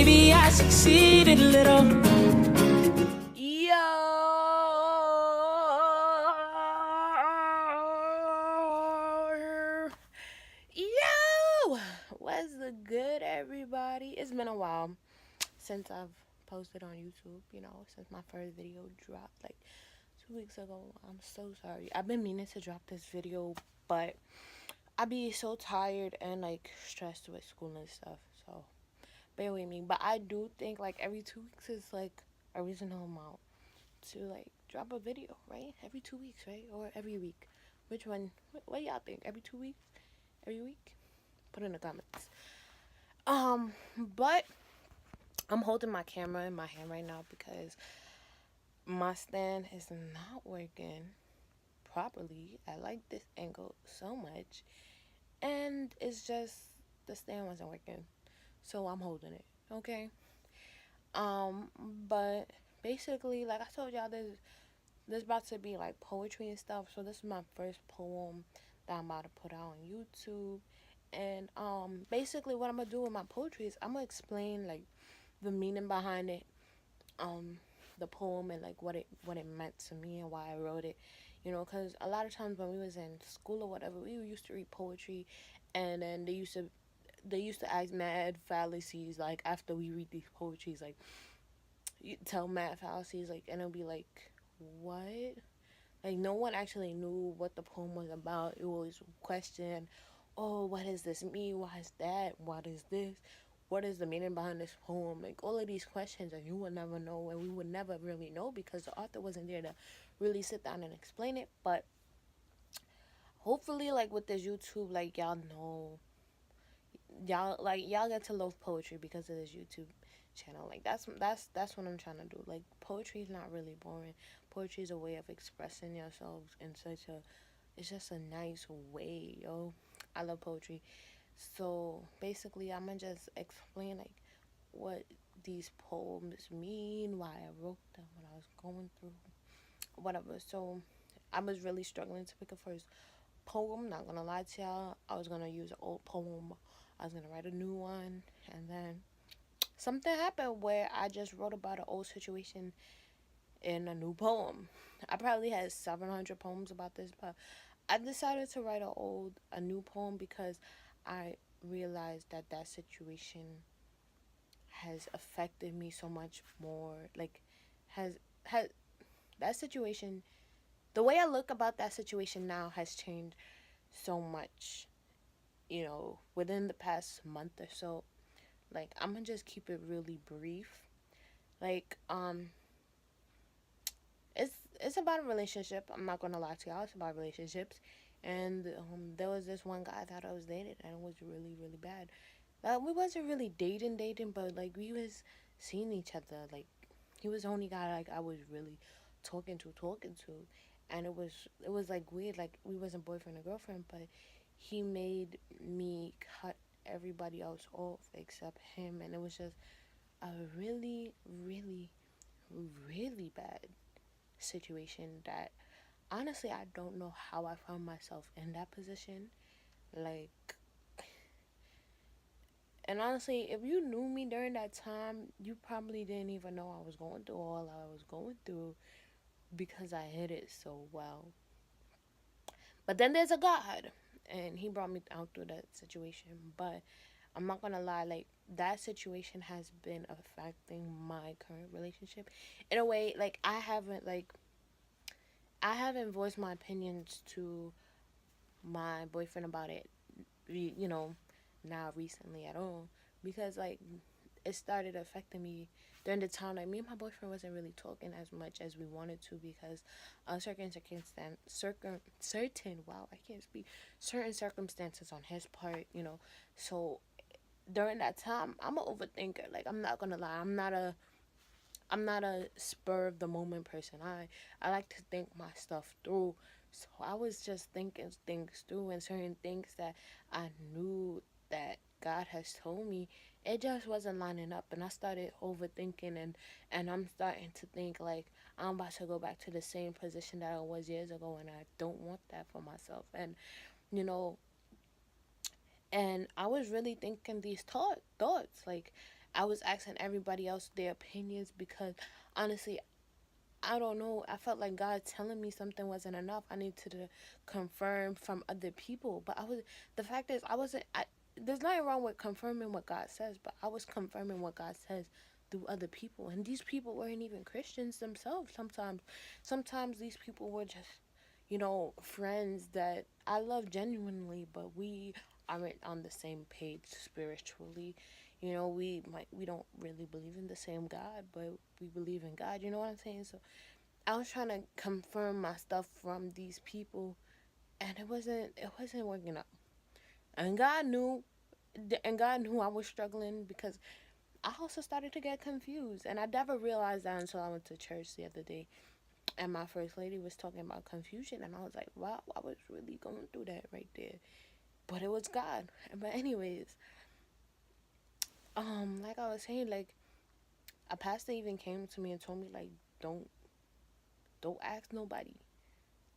maybe I succeeded a little. Yo, what's the good, everybody? It's been a while since I've posted on YouTube, since my first video dropped like 2 weeks ago. I'm so sorry. I've been meaning to drop this video, but I be so tired and like stressed with school and stuff. So bear with me. But I do think like every 2 weeks is like a reasonable amount to like drop a video, right? Every 2 weeks, right? Or every week. Which one? What do y'all think? Every 2 weeks? Every week? Put in the comments. But I'm holding my camera in my hand right now because my stand is not working properly. I like this angle so much, and it's just the stand wasn't working, so I'm holding it. Okay. Um, but basically, like I told y'all, there's about to be like poetry and stuff. So this is my first poem that I'm about to put out on YouTube. And basically what I'm gonna do with my poetry is I'm gonna explain like the meaning behind it, um, the poem, and like what it meant to me and why I wrote it. Because a lot of times when we was in school or whatever, we used to read poetry, and then they used to ask mad fallacies like after we read these poetries, like you tell mad fallacies, like, and it'll be like, what? Like no one actually knew what the poem was about. It was question, oh, what does this mean? Why is that? What is this? What is the meaning behind this poem? Like all of these questions that you would never know, and we would never really know because the author wasn't there to really sit down and explain it. But hopefully, like with this YouTube, like y'all know, y'all get to love poetry because of this YouTube channel. Like that's what I'm trying to do. Like poetry is not really boring. Poetry is a way of expressing yourselves in such a, it's just a nice way, yo. I love poetry. So basically I'm gonna just explain like what these poems mean, why I wrote them, what I was going through, whatever. So I was really struggling to pick a first poem, not gonna lie to y'all. I was gonna use an old poem, I was gonna write a new one, and then something happened where I just wrote about an old situation in a new poem. I probably had 700 poems about this, but I decided to write a new poem because I realized that that situation has affected me so much more. Like, has that situation, the way I look about that situation now has changed so much. Within the past month or so. Like, I'm gonna just keep it really brief. Like, it's about a relationship. I'm not gonna lie to y'all. It's about relationships, and there was this one guy I thought I was dating, and it was really really bad. We wasn't really dating, but like we was seeing each other. Like he was the only guy like I was really talking to, and it was like weird. Like we wasn't boyfriend or girlfriend, but he made me cut everybody else off except him, and it was just a really really really bad situation that honestly I don't know how I found myself in that position. Like, and honestly, if you knew me during that time, you probably didn't even know I was going through all I was going through because I hid it so well. But then there's a God, and He brought me out through that situation. But I'm not gonna lie, like that situation has been affecting my current relationship in a way. Like I haven't voiced my opinions to my boyfriend about it, you know, now recently at all, because like it started affecting me during the time like me and my boyfriend wasn't really talking as much as we wanted to because certain wow I can't speak certain circumstances on his part, so during that time I'm an overthinker. Like I'm not gonna lie, I'm not a spur of the moment person. I like to think my stuff through. So I was just thinking things through, and certain things that I knew that God has told me, it just wasn't lining up, and I started overthinking, and I'm starting to think like I'm about to go back to the same position that I was years ago, and I don't want that for myself. And you know, and I was really thinking these thoughts like I was asking everybody else their opinions because honestly, I don't know. I felt like God telling me something wasn't enough. I needed to confirm from other people. But the fact is, I wasn't, there's nothing wrong with confirming what God says, but I was confirming what God says through other people. And these people weren't even Christians themselves sometimes. Sometimes these people were just, friends that I love genuinely, but we aren't on the same page spiritually. We don't really believe in the same God, but we believe in God. You know what I'm saying? So I was trying to confirm my stuff from these people, and it wasn't working out. And God knew I was struggling because I also started to get confused, and I never realized that until I went to church the other day, and my first lady was talking about confusion, and I was like, wow, I was really going through that right there, but it was God. But anyways, like I was saying, like a pastor even came to me and told me like, don't don't ask nobody,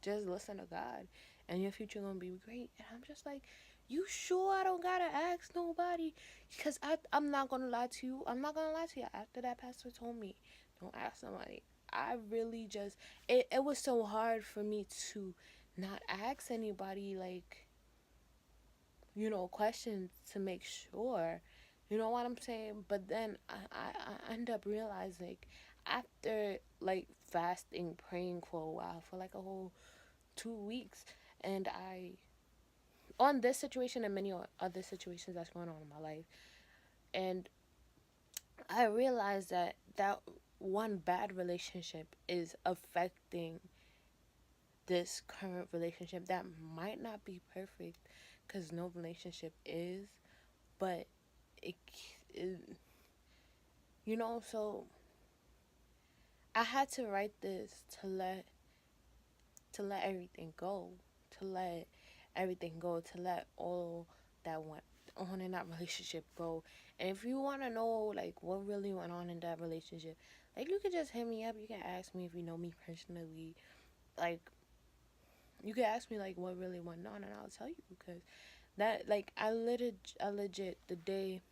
just listen to God, and your future gonna be great. And I'm just like, you sure I don't gotta ask nobody? Because I'm not gonna lie to you. I'm not gonna lie to you. After that pastor told me, don't ask somebody, I really just it was so hard for me to not ask anybody, like, questions to make sure. You know what I'm saying? But then I end up realizing after like fasting, praying for a while, for like a whole 2 weeks, and I on this situation and many other situations that's going on in my life, and I realized that one bad relationship is affecting this current relationship that might not be perfect, because no relationship is, but it, it so I had to write this to let everything go, to let everything go, to let all that went on in that relationship go. And if you want to know like what really went on in that relationship, like, you can just hit me up. You can ask me if you know me personally. Like, you can ask me like what really went on, and I'll tell you, because that, like, I legit the day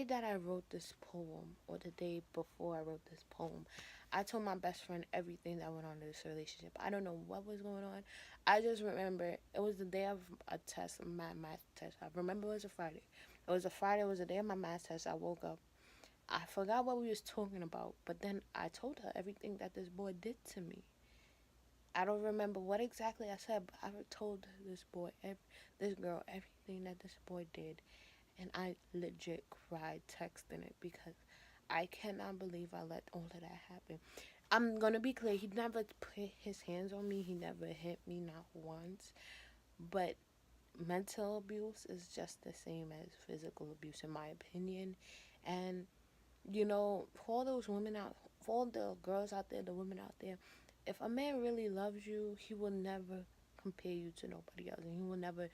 that I wrote this poem, or the day before I wrote this poem, I told my best friend everything that went on in this relationship. I don't know what was going on. I just remember it was the day of a test, my math test. I remember it was a Friday. It was a Friday. It was the day of my math test. I woke up. I forgot what we was talking about, but then I told her everything that this boy did to me. I don't remember what exactly I said, but I told this girl, everything that this boy did, and I legit cried texting it, because I cannot believe I let all of that happen. I'm gonna be clear, he never put his hands on me, he never hit me, not once. But mental abuse is just the same as physical abuse, in my opinion. And, for all those women out, for all the girls out there, the women out there, if a man really loves you, he will never compare you to nobody else, and he will never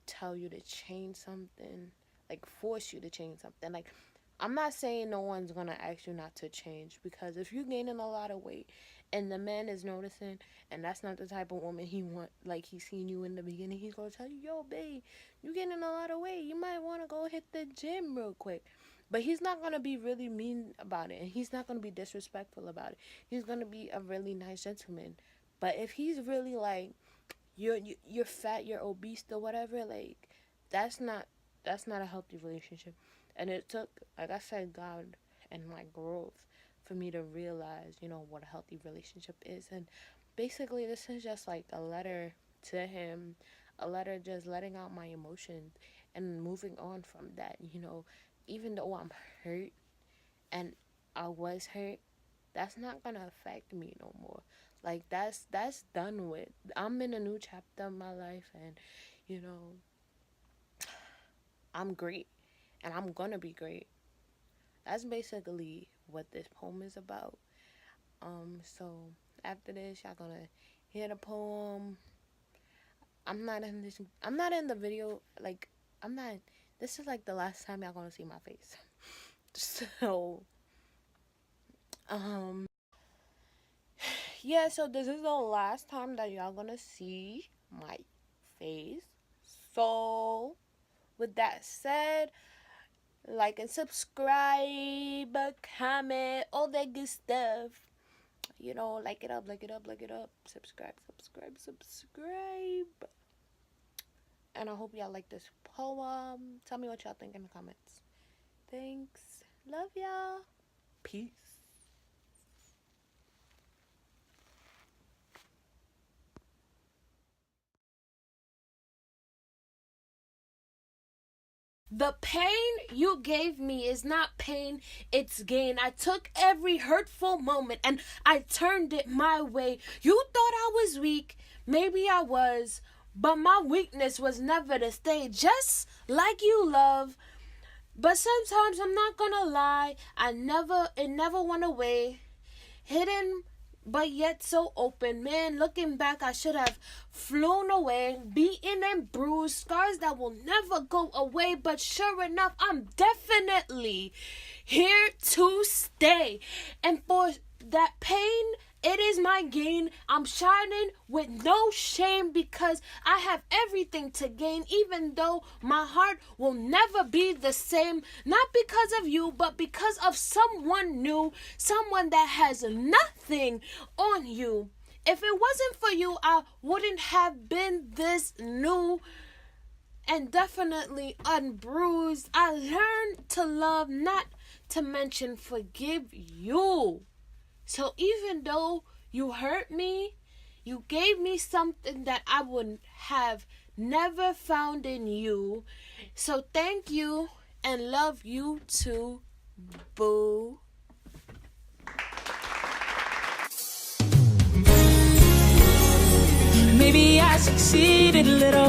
tell you to change something, like force you to change something. Like, I'm not saying no one's gonna ask you not to change, because if you're gaining a lot of weight and the man is noticing, and that's not the type of woman he want, like he seen you in the beginning, he's gonna tell you, yo, babe, you gaining a lot of weight, you might want to go hit the gym real quick. But he's not gonna be really mean about it, and he's not gonna be disrespectful about it. He's gonna be a really nice gentleman. But if he's really like, you're fat, you're obese or whatever, like, that's not that's not a healthy relationship. And it took, like I said, God and my growth for me to realize, what a healthy relationship is. And basically, this is just like a letter to him, a letter just letting out my emotions and moving on from that. Even though I'm hurt and I was hurt, that's not gonna affect me no more. Like, that's done with. I'm in a new chapter of my life, and you know I'm great, and I'm gonna be great. That's basically what this poem is about. So after this, y'all gonna hear the poem. I'm not in the video. Like, I'm not. This is like the last time y'all gonna see my face. So, um, yeah. So this is the last time that y'all gonna see my face. So, with that said, Like and subscribe, comment, all that good stuff. You know, like it up, like it up, like it up. Subscribe, subscribe, subscribe. And I hope y'all like this poem. Tell me what y'all think in the comments. Thanks. Love y'all. Peace. The pain you gave me is not pain, it's gain. I took every hurtful moment and I turned it my way. You thought I was weak, maybe I was, but my weakness was never to stay. Just like you, love. But sometimes I'm not gonna lie, it never went away. Hidden but yet so open. Man, looking back, I should have flown away, beaten and bruised, scars that will never go away. But sure enough, I'm definitely here to stay. And for that pain, it is my gain. I'm shining with no shame because I have everything to gain, even though my heart will never be the same. Not because of you, but because of someone new, someone that has nothing on you. If it wasn't for you, I wouldn't have been this new and definitely unbruised. I learned to love, not to mention forgive you. So even though you hurt me, you gave me something that I would have never found in you. So thank you and love you too, boo. Maybe I succeeded a little.